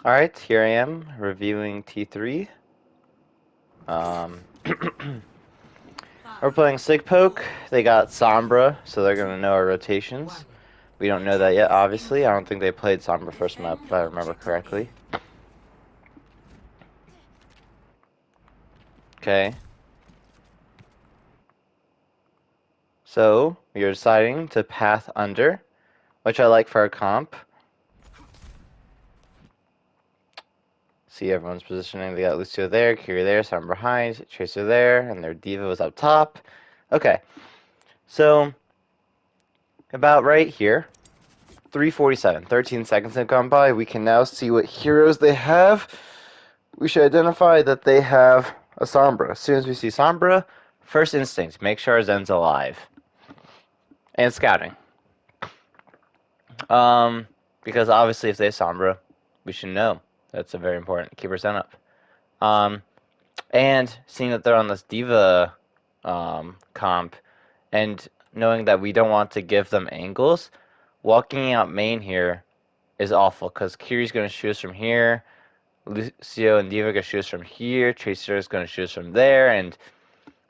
Alright, here I am, reviewing T3. Um, we're playing Sig Poke. They got Sombra, so they're going to know our rotations. We don't know that yet, obviously. I don't think they played Sombra first map, if I remember correctly. Okay. So, we are deciding to path under, which I like for our comp. See everyone's positioning. They got Lucio there, Kiri there, Sombra behind, Tracer there, and their Diva was up top. Okay. So, about right here. 3:47. 13 seconds have gone by. We can now see what heroes they have. We should identify that they have a Sombra. As soon as we see Sombra, first instinct, make sure our Zen's alive. And scouting. Because obviously if they have Sombra, we should know. That's a very important. Keep our Zen up. And seeing that they're on this Diva comp, and knowing that we don't want to give them angles, walking out main here is awful, because Kiri's going to shoot us from here, Lucio and Diva are going to shoot us from here, Tracer is going to shoot us from there, and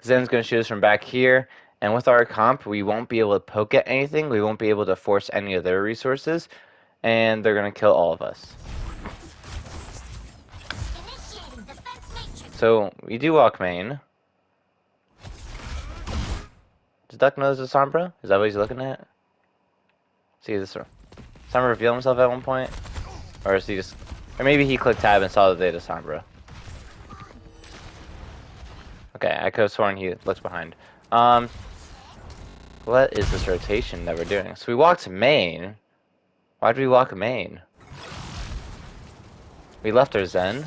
Zen's going to shoot us from back here. And with our comp, we won't be able to poke at anything, we won't be able to force any of their resources, and they're going to kill all of us. So, we do walk main. Does Duck know there's a Sombra? Is that what he's looking at? See this Sombra reveal himself at one point? Or is he just... Or maybe he clicked tab and saw that they had a Sombra. Okay, I could have sworn he looks behind. What is this rotation that we're doing? So we walked main. Why did we walk main? We left our Zen.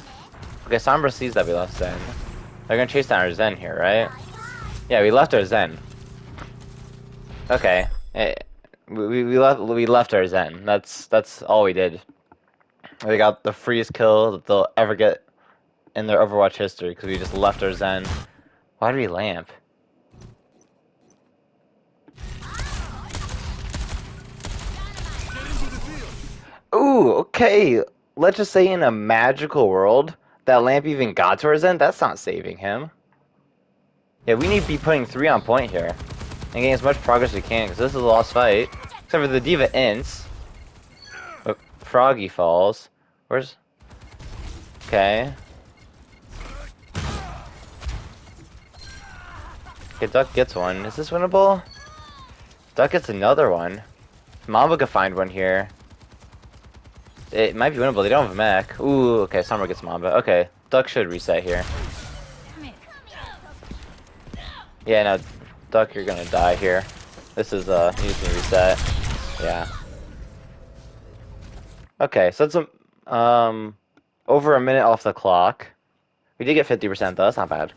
Okay, Sombra sees that we left Zen. They're gonna chase down our Zen here, right? Yeah, we left our Zen. Okay. We left our Zen. That's all we did. They got the freest kill that they'll ever get in their Overwatch history because we just left our Zen. Why did we lamp? Ooh, okay. Let's just say in a magical world, that lamp even got to our Zen. That's not saving him. Yeah, we need to be putting 3 on point here. And getting as much progress as we can, because this is a lost fight. Except for the Diva ints. But Froggy falls. Where's... Okay. Okay, Duck gets one. Is this winnable? Duck gets another one. Mamba could find one here. It might be winnable. They don't have a mech. Ooh, okay. Sombra gets Mamba. Okay. Duck should reset here. Yeah, no. Duck, you're gonna die here. This is, you need to reset. Yeah. Okay, so it's, over a minute off the clock. We did get 50% though. That's not bad.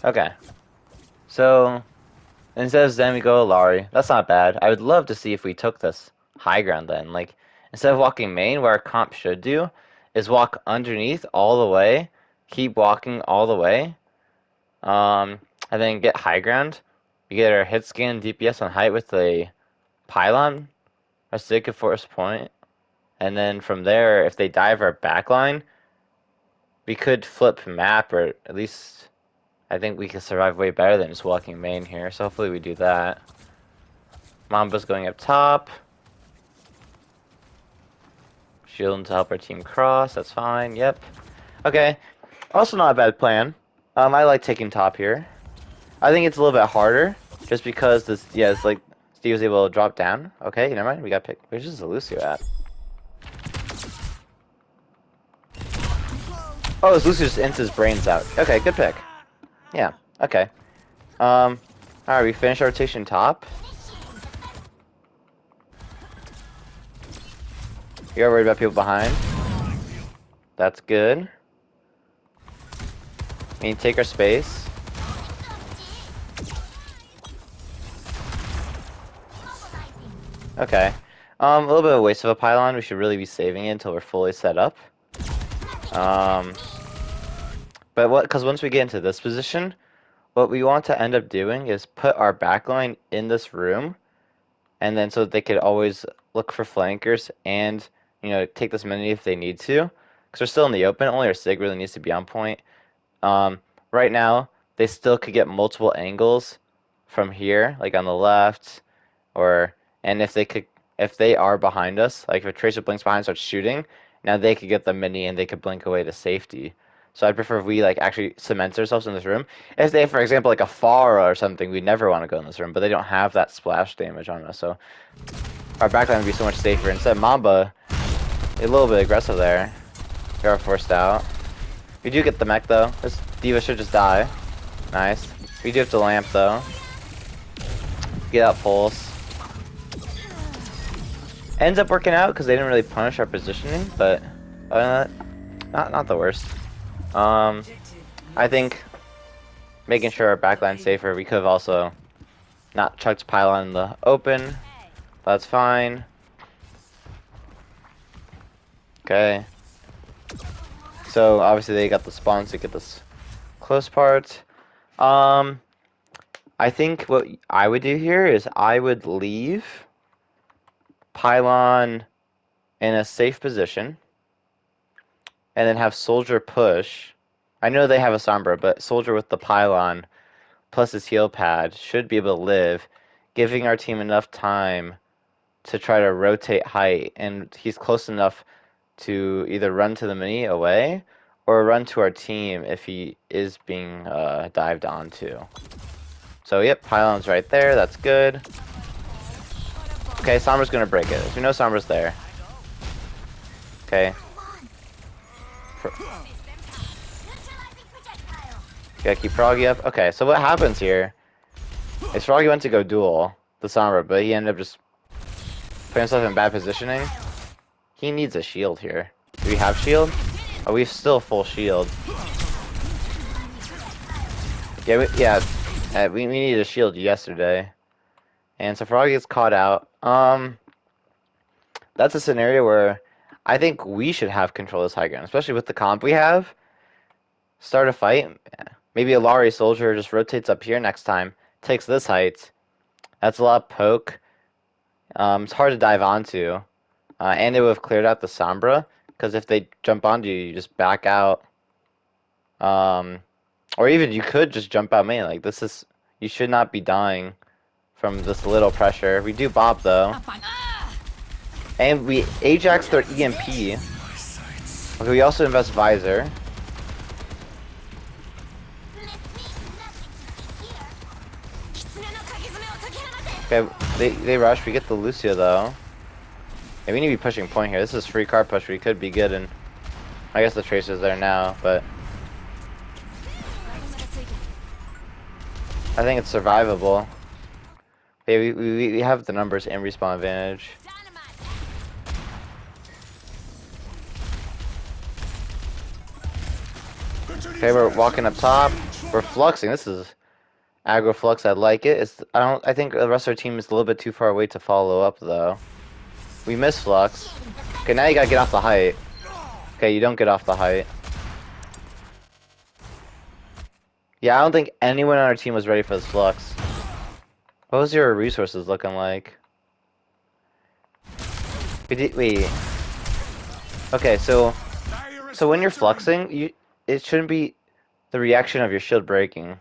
Okay. So, instead of Zen, we go Alari. That's not bad. I would love to see if we took this high ground then. Like, instead of walking main, what our comp should do is walk underneath all the way, keep walking all the way, and then get high ground. We get our hit scan DPS on height with a pylon, our stick at force point, and then from there, if they dive our backline, we could flip map, or at least I think we could survive way better than just walking main here, so hopefully we do that. Mamba's going up top. Shielding to help our team cross, that's fine, yep. Okay, also not a bad plan. I like taking top here. I think it's a little bit harder, just because this, yeah, it's like, Steve was able to drop down. Okay, never mind, we got picked. Where's this Lucio at? Oh, this Lucio just ints his brains out. Okay, good pick. Yeah, okay. Alright, we finished our rotation top. You're worried about people behind. That's good. We need to take our space. Okay. A little bit of a waste of a pylon. We should really be saving it until we're fully set up. Because once we get into this position, what we want to end up doing is put our backline in this room and then so they could always look for flankers and, you know, take this mini if they need to. Because they're still in the open. Only our Sig really needs to be on point. Right now, they still could get multiple angles from here, like on the left, and if they are behind us, like if a Tracer blinks behind, starts shooting, now they could get the mini and they could blink away to safety. So I'd prefer if we like actually cement ourselves in this room. If they, for example, like a Pharah or something, we never want to go in this room, but they don't have that splash damage on us, so our backline would be so much safer. Instead, Mamba, a little bit aggressive there. We are forced out. We do get the mech though. This D.Va should just die. Nice. We do have to lamp though. Get out pulse. Ends up working out because they didn't really punish our positioning, but not the worst. I think making sure our backline's safer. We could have also not chucked pylon in the open. That's fine. Okay. So obviously they got the spawns to get this close part. I think what I would do here is I would leave pylon in a safe position and then have soldier push. I know they have a Sombra, but soldier with the pylon plus his heal pad should be able to live, giving our team enough time to try to rotate height, and he's close enough to either run to the mini away or run to our team if he is being dived onto. So yep, pylon's right there, that's good. Okay, Sombra's gonna break it. We know Sombra's there. Okay. Gotta keep Froggy up. Okay, so what happens here is Froggy went to go duel the Sombra, but he ended up just putting himself in bad positioning. He needs a shield here. Do we have shield? Oh, we have still full shield. Yeah, we needed a shield yesterday. And so Froggy gets caught out. That's a scenario where I think we should have control of this high ground, especially with the comp we have. Start a fight. Maybe a Lari soldier just rotates up here next time, takes this height. That's a lot of poke. It's hard to dive onto. And it would have cleared out the Sombra, because if they jump onto you, you just back out. Or even you could just jump out main. Like, this is... You should not be dying from this little pressure. We do Bob, though. And we Ajax their EMP. Okay, we also invest Visor. Okay, they rush. We get the Lucio, though. Yeah, we need to be pushing point here. This is free card push. We could be good, and I guess the Tracer's there now, but I think it's survivable. Okay, we have the numbers and respawn advantage. Okay, we're walking up top. We're fluxing. This is aggro flux. I like it. I think the rest of our team is a little bit too far away to follow up, though. We miss flux. Okay, now you gotta get off the height. Okay, you don't get off the height. Yeah, I don't think anyone on our team was ready for this flux. What was your resources looking like? Wait. Okay, so when you're fluxing, it shouldn't be the reaction of your shield breaking.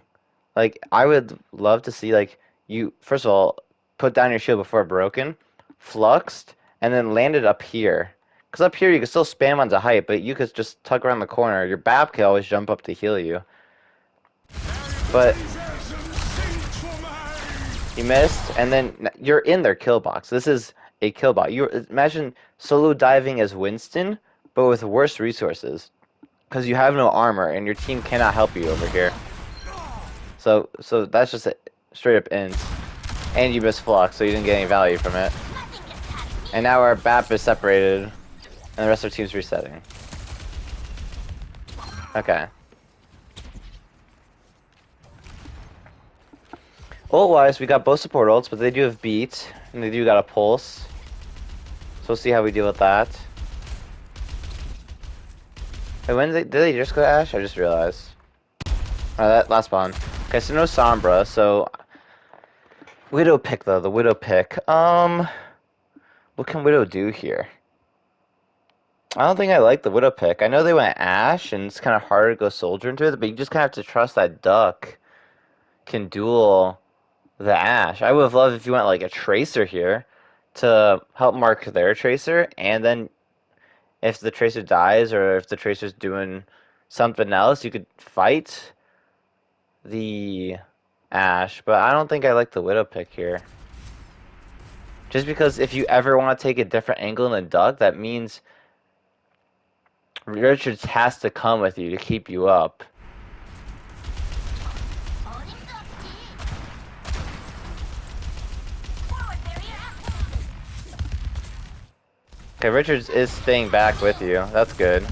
Like, I would love to see, like, you, first of all, put down your shield before broken, fluxed, and then landed up here. Because up here you can still spam onto height, but you could just tuck around the corner. Your BAP can always jump up to heal you. But you missed, and then you're in their kill box. This is a kill box. Imagine solo diving as Winston, but with worse resources. Because you have no armor, and your team cannot help you over here. So that's just a straight up int. And you missed flux, so you didn't get any value from it. And now our BAP is separated, and the rest of our team's resetting. Okay. Ult-wise, we got both support ults, but they do have beat, and they do got a pulse. So we'll see how we deal with that. Hey, did they just go to Ash? I just realized. Alright, that last spawn. Okay, so no Sombra, so Widow pick though, the Widow pick. What can Widow do here? I don't think I like the Widow pick. I know they went Ash, and it's kind of hard to go Soldier into it, but you just kind of have to trust that Duck can duel the Ash. I would have loved if you went like a Tracer here to help mark their Tracer, and then if the Tracer dies or if the Tracer's doing something else, you could fight the Ash. But I don't think I like the Widow pick here. Just because if you ever want to take a different angle than Duck, that means Richards has to come with you to keep you up. Okay, Richards is staying back with you. That's good.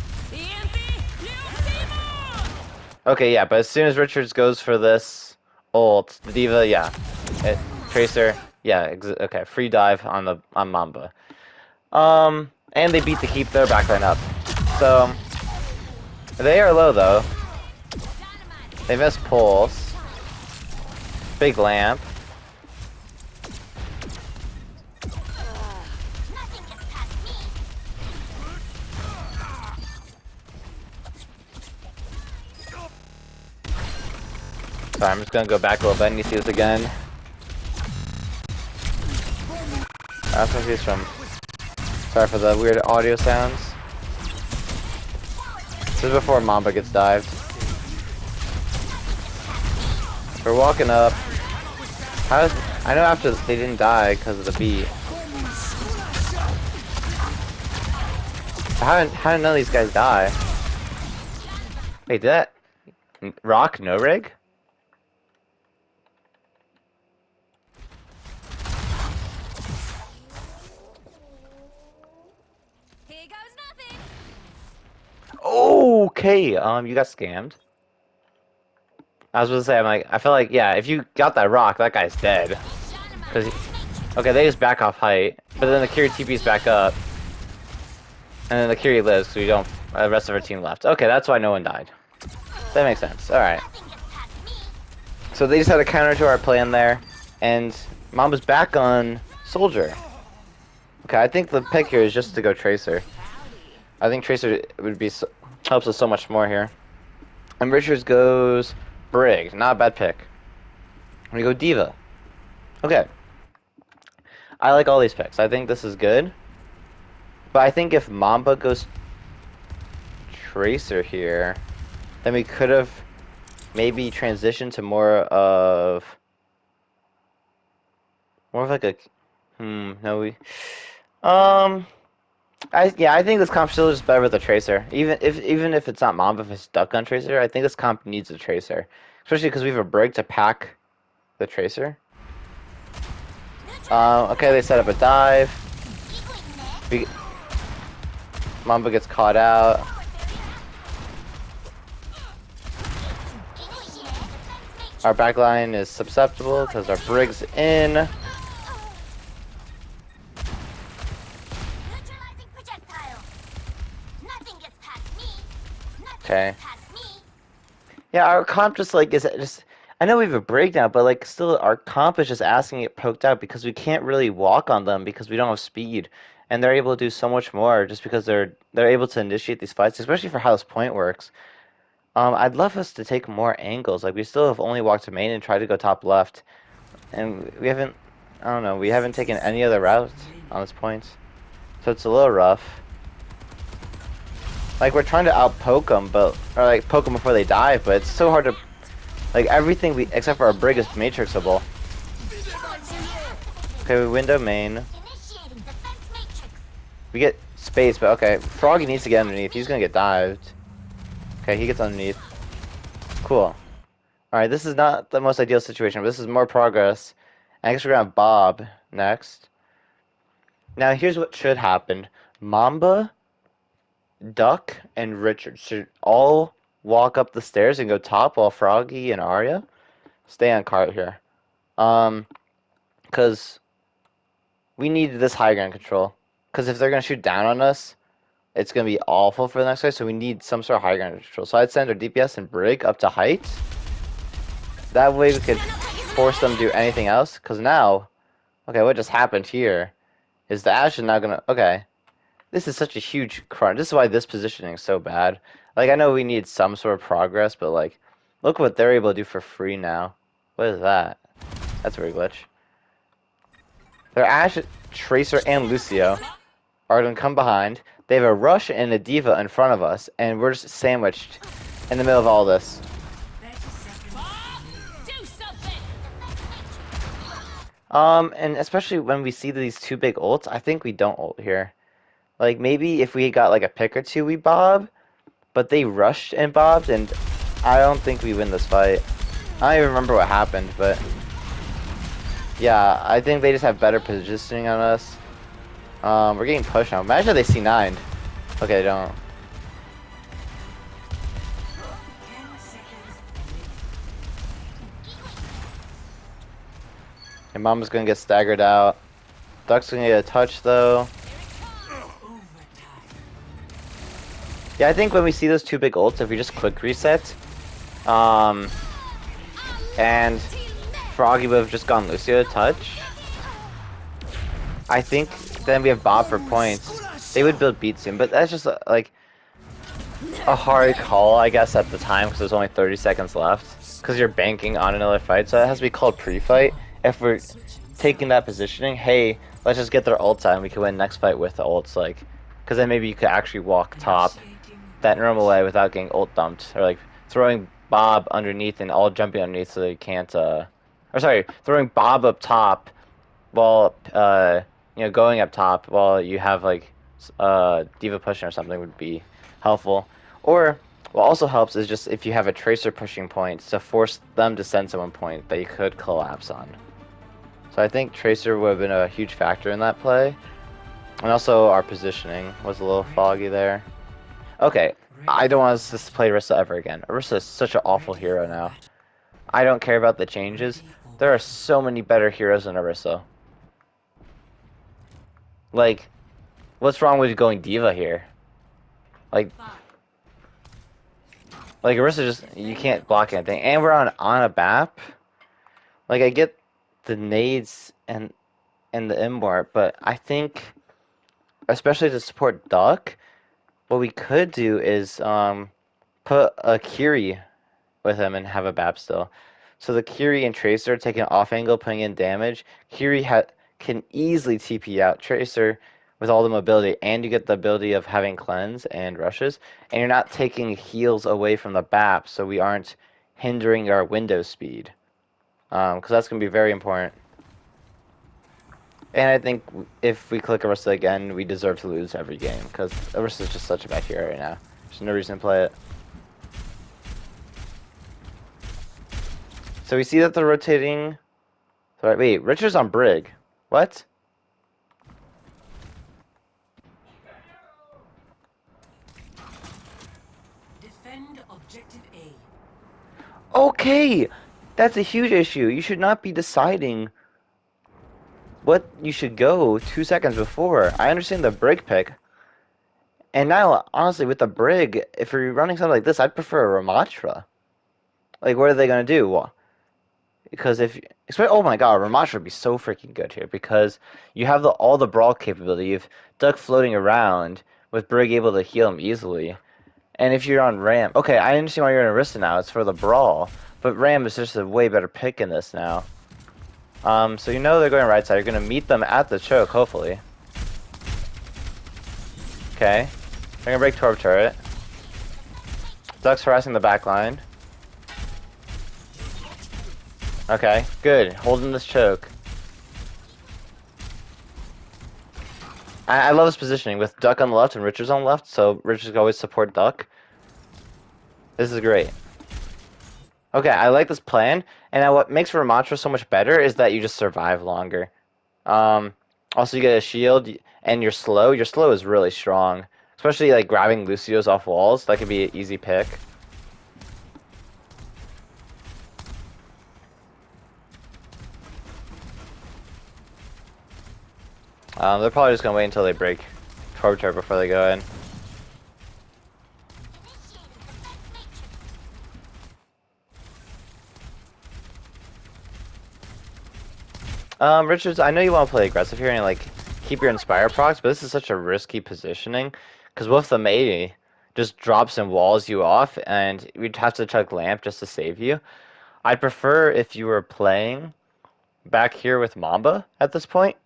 Okay, yeah, but as soon as Richards goes for this ult, the D.Va, yeah, Tracer, yeah, okay, free dive on Mamba. And they beat to keep their backline up. So they are low though. They missed Pulse. Big lamp. Sorry, I'm just gonna go back a little bit and you see this again. That's where he's from. Sorry for the weird audio sounds. This is before Mamba gets dived. We're walking up. I know after they didn't die because of the beat. How did none of these guys die? Wait, did that Rock no rig? Here goes nothing. Okay, you got scammed. I was gonna say, I feel like, yeah, if you got that rock, that guy's dead. Okay, they just back off height, but then the Kiri TP's back up. And then the Kiri lives, so we don't, the rest of our team left. Okay, that's why no one died. That makes sense, alright. So they just had a counter to our plan there, and Mamba's back on Soldier. Okay, I think the pick here is just to go Tracer. I think Tracer would be helps us so much more here. And Richards goes Brig, not a bad pick. We go D.Va. Okay. I like all these picks. I think this is good. But I think if Mamba goes Tracer here, then we could have maybe transitioned to more of like a no we I think this comp still is better with a Tracer. Even if it's not Mamba, if it's Duck on Tracer, I think this comp needs a Tracer. Especially because we have a Brig to pack the Tracer. Okay, they set up a dive. Mamba gets caught out. Our backline is susceptible because our Brig's in. Okay. Yeah, our comp just like is just. I know we have a breakdown, but like still, our comp is just asking it poked out because we can't really walk on them because we don't have speed, and they're able to do so much more just because they're able to initiate these fights, especially for how this point works. I'd love us to take more angles. Like we still have only walked to main and tried to go top left, and we haven't. I don't know. We haven't taken any other routes on this point, so it's a little rough. Like, we're trying to out-poke them, or, like, poke them before they dive, but it's so hard to... Like, everything except for our Brig is matrixable. Okay, we window main. We get space, but okay. Froggy needs to get underneath. He's gonna get dived. Okay, he gets underneath. Cool. Alright, this is not the most ideal situation, but this is more progress. And I guess we're gonna have Bob next. Now, here's what should happen. Mamba, Duck, and Richard should all walk up the stairs and go top while Froggy and Arya stay on cart here. Because we need this high ground control. Because if they're going to shoot down on us, it's going to be awful for the next guy, so we need some sort of high ground control. So I'd send our DPS and Brig up to height. That way we could force them to do anything else. Because now, okay, what just happened here is the Ashe is now gonna. Okay, this is such a huge crunch. This is why this positioning is so bad. Like, I know we need some sort of progress, but like, look what they're able to do for free now. What is that? That's a weird glitch. Their Ashe, Tracer, and Lucio are gonna come behind. They have a Rush and a Diva in front of us, and we're just sandwiched in the middle of all this. Do something. And especially when we see these two big ults, I think we don't ult here. Like, maybe if we got like a pick or two, we bob, but they rushed and bobbed, and I don't think we win this fight. I don't even remember what happened, but yeah, I think they just have better positioning on us. We're getting pushed now. Imagine if they C9'd. Okay, they don't. And Mama's gonna get staggered out. Duck's gonna get a touch though. Yeah, I think when we see those two big ults, if we just quick reset, and Froggy would have just gone Lucio to touch, I think then we have Bob for points. They would build beat soon, but that's just like a hard call, I guess, at the time because there's only 30 seconds left. Because you're banking on another fight, so it has to be called pre-fight. If we're taking that positioning, hey, let's just get their ults out and we can win next fight with the ults, like, because then maybe you could actually walk top that normal way without getting ult dumped, or like throwing Bob underneath and all jumping underneath so they can't, or sorry, throwing Bob up top while, you know, going up top while you have like, Diva pushing or something would be helpful. Or what also helps is just if you have a Tracer pushing point to force them to send someone point that you could collapse on. So I think Tracer would have been a huge factor in that play. And also our positioning was a little foggy there. Okay, I don't want us to play Orisa ever again. Orisa is such an awful hero now. I don't care about the changes. There are so many better heroes than Orisa. Like, what's wrong with going Diva here? Like Orisa just, you can't block anything. And we're on a map. Like, I get the nades and the immort, but I think, especially to support Duck, what we could do is put a Kiri with him and have a BAP still. So the Kiri and Tracer taking off angle, putting in damage. Kiri can easily TP out Tracer with all the mobility, and you get the ability of having cleanse and rushes, and you're not taking heals away from the BAP, so we aren't hindering our window speed. Because that's going to be very important. And I think if we click Orisa again, we deserve to lose every game, because Orisa is just such a bad hero right now. There's no reason to play it. So we see that they're rotating. Sorry, wait, Richard's on Brig. What? Defend objective A. Okay! That's a huge issue. You should not be deciding what you should go 2 seconds before. I understand the Brig pick. And now, honestly, with the Brig, if you're running something like this, I'd prefer a Ramatra. Like, what are they going to do? Well, because oh my god, Ramatra would be so freaking good here, because you have all the brawl capability. You have Duck floating around, with Brig able to heal him easily. And if you're on Ram, okay, I understand why you're in Orisa now, it's for the brawl, but Ram is just a way better pick in this now. So you know they're going right side, you're going to meet them at the choke, hopefully. Okay, they're going to break Torb turret. Duck's harassing the back line. Okay, good. Holding this choke. I love this positioning with Duck on the left and Richards on the left, so Richards can always support Duck. This is great. Okay, I like this plan, and now what makes Ramatra so much better is that you just survive longer. Also you get a shield, and you're slow. Your slow is really strong. Especially like grabbing Lucio's off walls, that could be an easy pick. They're probably just gonna wait until they break Torb turret before they go in. Richards, I know you want to play aggressive here and like keep your Inspire procs, but this is such a risky positioning because what if the Mei just drops and walls you off, and we'd have to chug lamp just to save you? I'd prefer if you were playing back here with Mamba at this point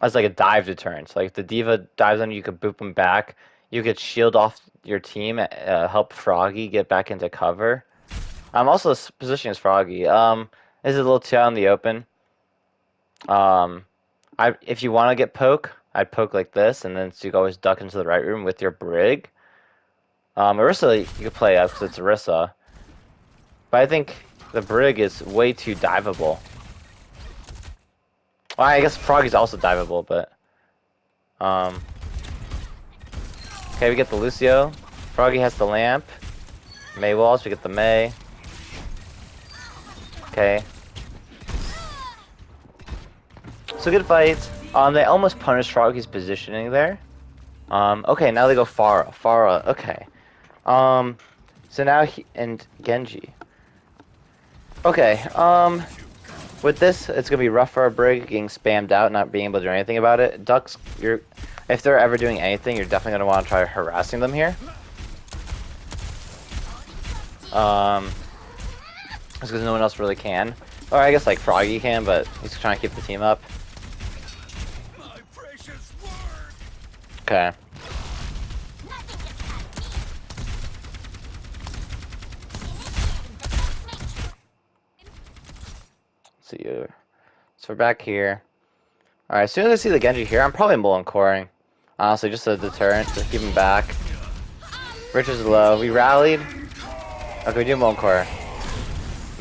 as like a dive deterrent. So like if the Diva dives on you, you could boop him back. You could shield off your team, help Froggy get back into cover. Also positioning as Froggy. This is a little too out in the open. If you want to get poke, I'd poke like this, and then so you can always duck into the right room with your Brig. Orisa, you could play up because it's Orisa. But I think the Brig is way too diveable. Well, I guess Froggy's also diveable, but... Okay, we get the Lucio. Froggy has the lamp. Mei walls, we get the Mei. Okay. So good fight. They almost punished Froggy's positioning there. Okay, now they go Pharah. Pharah, okay. So now and Genji. Okay, with this, it's gonna be rough for our Brig getting spammed out, not being able to do anything about it. Ducks, if they're ever doing anything, you're definitely gonna want to try harassing them here. Because no one else really can. Or I guess like Froggy can, but he's trying to keep the team up. Okay. Let's see you. So we're back here. Alright, as soon as I see the Genji here, I'm probably mulling coring. Honestly, just a deterrent to keep him back. Richards is low. We rallied. Okay, we do mulling core.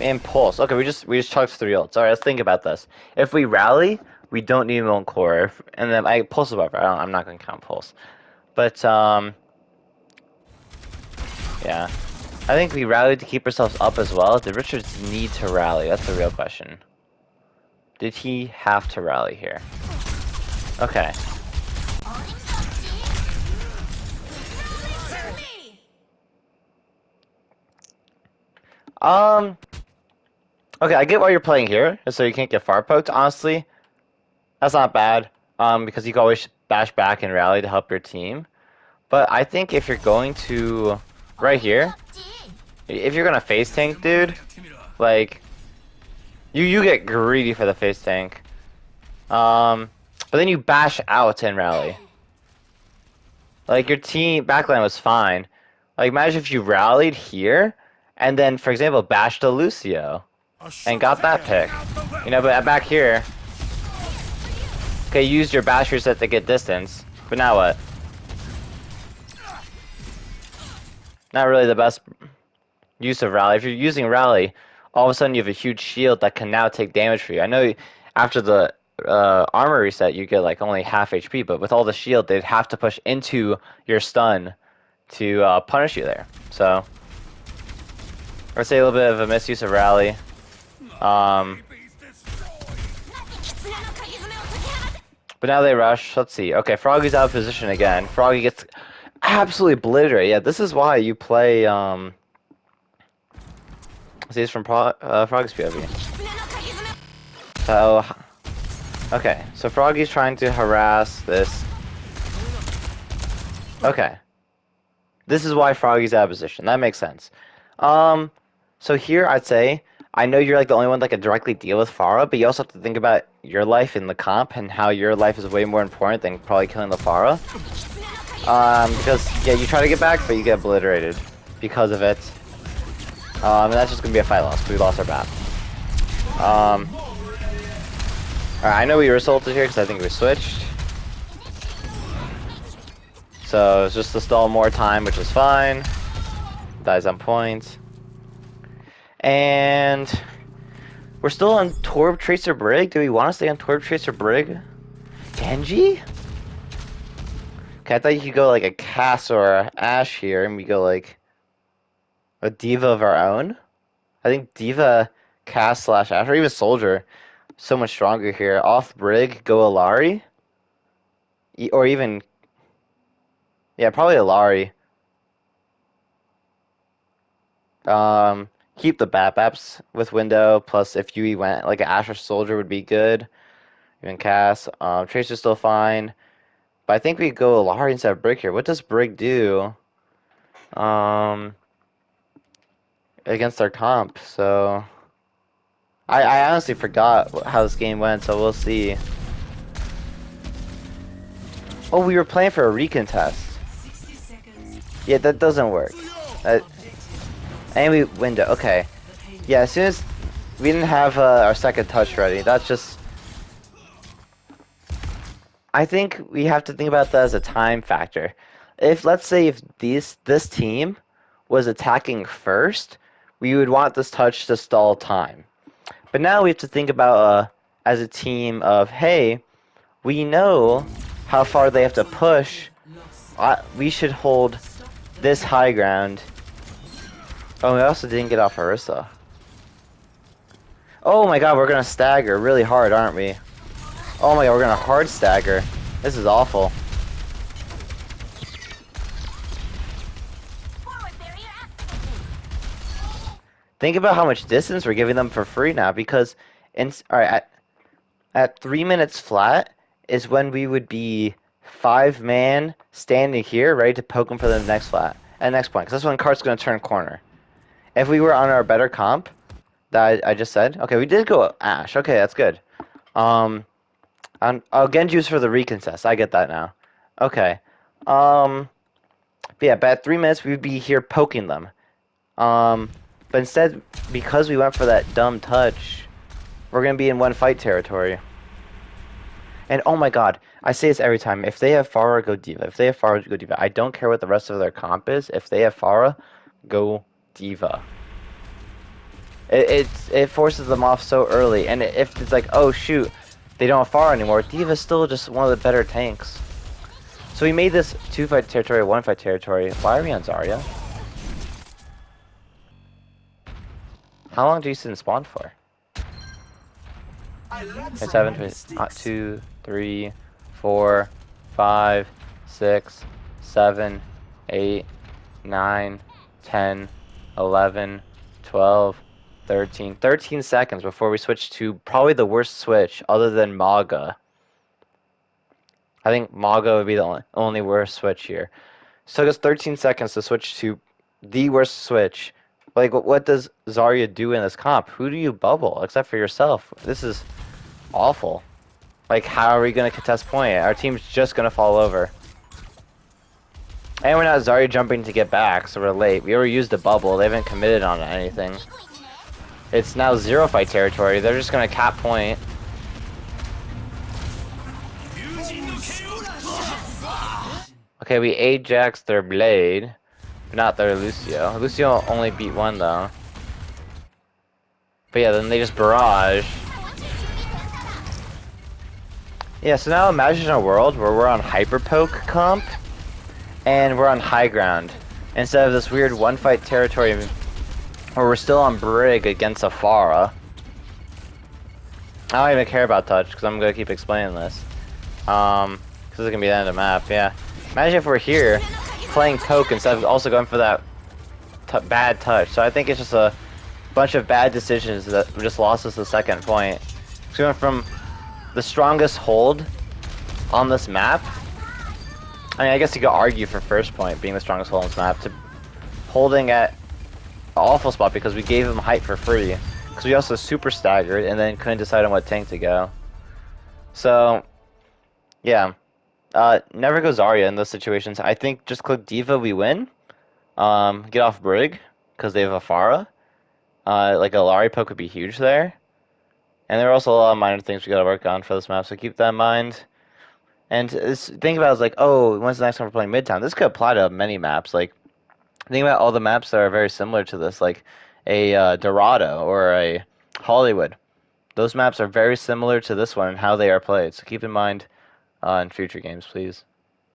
Impulse. Okay, we just chucked 3 ults. Alright, let's think about this. If we rally, we don't need mulling core. And then pulse is whatever. I'm not going to count pulse. But yeah. I think we rallied to keep ourselves up as well. Did Richards need to rally? That's the real question. Did he have to rally here? Okay. Okay, I get why you're playing here, so you can't get far poked. Honestly, that's not bad. Because you can always bash back and rally to help your team. But I think if you're going to right here, if you're gonna face tank, dude, like you get greedy for the face tank. But then you bash out and rally. Like your team backline was fine. Like imagine if you rallied here and then, for example, bashed a Lucio and got that pick. You know, but back here, okay, use your bash reset to get distance. But now what? Not really the best use of rally. If you're using rally, all of a sudden you have a huge shield that can now take damage for you. I know after the armor reset you get like only half HP, but with all the shield they'd have to push into your stun to punish you there. So I'd say a little bit of a misuse of rally. But now they rush. Let's see. Okay, Froggy's out of position again. Froggy gets absolutely obliterated. Yeah, this is why you play see, it's from Froggy's POV. So, okay, so Froggy's trying to harass this. Okay. This is why Froggy's out of position. That makes sense. So here I'd say, I know you're like the only one that can directly deal with Pharah, but you also have to think about your life in the comp and how your life is way more important than probably killing the Pharah. Because, yeah, you try to get back, but you get obliterated because of it. And that's just gonna be a fight loss. We lost our bat. Alright, I know we resulted here because I think we switched. So it's just to stall more time, which is fine. Dies on point. And we're still on Torb Tracer Brig. Do we want to stay on Torb Tracer Brig? Genji? Okay, I thought you could go like a Cass or a Ashe here, and we go like a Diva of our own. I think Diva, Cass / Ashe, or even Soldier, so much stronger here. Off Brig, go Alari, or even, yeah, probably Alari. Keep the Baps with window. Plus, if Yui went like an Ashe or Soldier would be good. Even Cass. Tracer's still fine. But I think we go Lahari instead of Brig here. What does Brig do? Against our comp, so... I honestly forgot how this game went, so we'll see. Oh, we were playing for a recontest. 60 seconds. Yeah, that doesn't work. And we window. Okay. Yeah, as soon as we didn't have our second touch ready, that's just... I think we have to think about that as a time factor. If, let's say, if this team was attacking first, we would want this touch to stall time. But now we have to think about as a team of, hey, we know how far they have to push. We should hold this high ground. Oh, we also didn't get off Harissa. Oh my god, we're gonna stagger really hard, aren't we? Oh my god, we're gonna hard stagger. This is awful. Think about how much distance we're giving them for free now, because alright, at 3 minutes flat is when we would be 5-man standing here ready to poke them for the next flat at next point, because that's when Cart's gonna turn corner. If we were on our better comp that I just said, okay, we did go Ash. Okay, that's good. Genju's for the recontest. I get that now. Okay. But yeah, but at 3 minutes we'd be here poking them. But instead, because we went for that dumb touch, we're gonna be in one fight territory. And oh my god, I say this every time. If they have Pharah, go Diva. If they have Pharah, go Diva. I don't care what the rest of their comp is. If they have Pharah, go Diva. It forces them off so early. And if it's like, oh shoot, they don't have Pharah anymore, Diva's still just one of the better tanks. So we made this 2-fight territory, 1-fight territory. Why are we on Zarya? How long do you sit and spawn for? 7, 2, 3, 4, 5, 6, 7, 8, 9, 10, 11, 12, 13. 13 seconds before we switch to probably the worst switch other than Maga. I think Maga would be the only worst switch here. So it took us 13 seconds to switch to the worst switch. Like, what does Zarya do in this comp? Who do you bubble except for yourself? This is awful. Like, how are we going to contest point? Our team's just going to fall over. And we're not Zarya jumping to get back, so we're late. We already used a bubble. They haven't committed on anything. It's now 0-fight territory. They're just going to cap point. Okay, we Ajax their Blade, but not their Lucio. Lucio only beat 1, though. But yeah, then they just barrage. Yeah, so now imagine a world where we're on Hyperpoke comp, and we're on high ground, instead of this weird 1-fight territory where we're still on Brig against a Pharah. I don't even care about touch, because I'm going to keep explaining this. Because it's going to be the end of the map, yeah. Imagine if we're here, playing poke instead of also going for that bad touch. So I think it's just a bunch of bad decisions that just lost us the second point. So we went from the strongest hold on this map, I mean, I guess you could argue for first point being the strongest hold on this map, to holding at an awful spot because we gave him height for free. Because we also super staggered and then couldn't decide on what tank to go. So, yeah. Never go Zarya in those situations. I think just click Diva, we win. Get off Brig, because they have a Pharah. Like a Lari poke would be huge there. And there are also a lot of minor things we gotta work on for this map, so keep that in mind. And think about it as like, oh, when's the next time we're playing Midtown? This could apply to many maps. Like, think about all the maps that are very similar to this, like a Dorado or a Hollywood. Those maps are very similar to this one and how they are played, so keep in mind in future games, please.